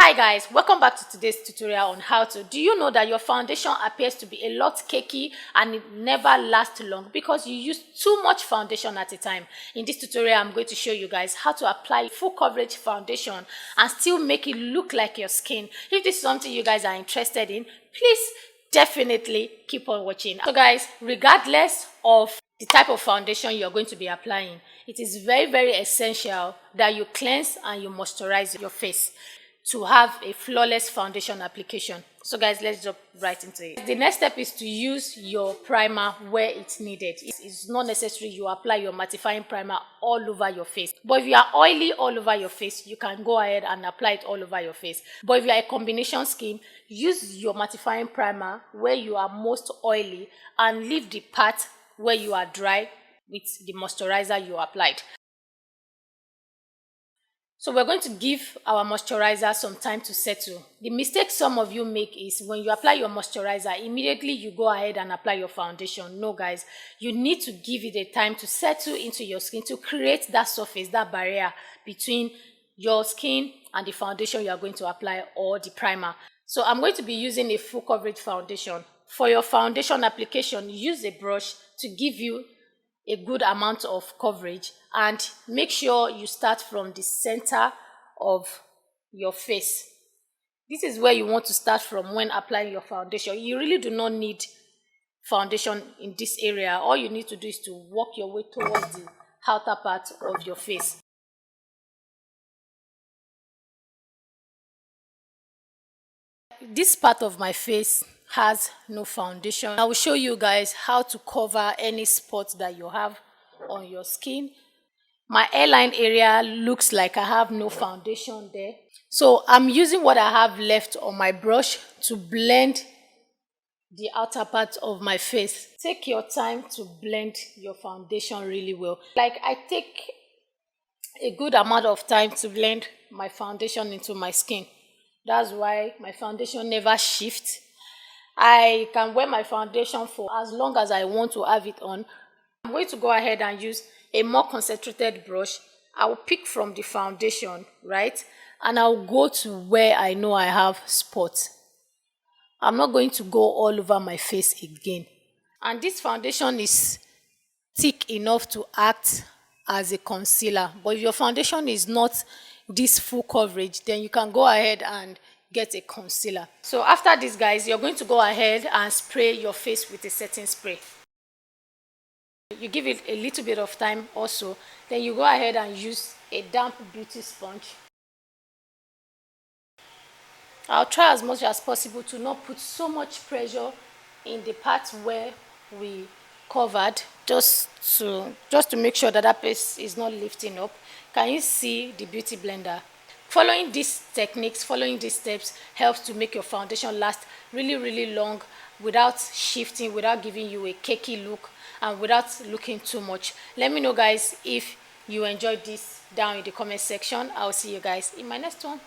Hi guys, welcome back to today's tutorial on how to. Do you know that your foundation appears to be a lot cakey and it never lasts long because you use too much foundation at a time? In this tutorial, I'm going to show you guys how to apply full coverage foundation and still make it look like your skin. If this is something you guys are interested in, please definitely keep on watching. So guys, regardless of the type of foundation you're going to be applying, it is very essential that you cleanse and you moisturize your face to have a flawless foundation application. So guys, let's jump right into it. The next step is to use your primer where it's needed. It's not necessary you apply your mattifying primer all over your face. But if you are oily all over your face, you can go ahead and apply it all over your face. But if you are a combination skin, use your mattifying primer where you are most oily and leave the part where you are dry with the moisturizer you applied. So we're going to give our moisturizer some time to settle. The mistake some of you make is when you apply your moisturizer, immediately you go ahead and apply your foundation. No guys, you need to give it a time to settle into your skin to create that surface, that barrier between your skin and the foundation you are going to apply or the primer. So I'm going to be using a full coverage foundation. For your foundation application, use a brush to give you a good amount of coverage and make sure you start from the center of your face. This is where you want to start from when applying your foundation. You really do not need foundation in this area. All you need to do is to work your way towards the outer part of your face. This part of my face has no foundation. I will show you guys how to cover any spots that you have on your skin. My hairline area looks like I have no foundation there. So I'm using what I have left on my brush to blend the outer part of my face. Take your time to blend your foundation really well. Like I take a good amount of time to blend my foundation into my skin. That's why my foundation never shifts. I can wear my foundation for as long as I want to have it on. I'm going to go ahead and use a more concentrated brush. I will pick from the foundation, right? And I'll go to where I know I have spots. I'm not going to go all over my face again. And this foundation is thick enough to act as a concealer. But if your foundation is not this full coverage, then you can go ahead and get a concealer. So after this guys, you're going to go ahead and spray your face with a setting spray. You give it a little bit of time also, then you go ahead and use a damp beauty sponge. I'll try as much as possible to not put so much pressure in the parts where we covered, just to make sure that that place is not lifting up. Can you see the beauty blender? Following these techniques, following these steps helps to make your foundation last really long without shifting, without giving you a cakey look and without looking too much. Let me know guys if you enjoyed this down in the comment section. I'll see you guys in my next one.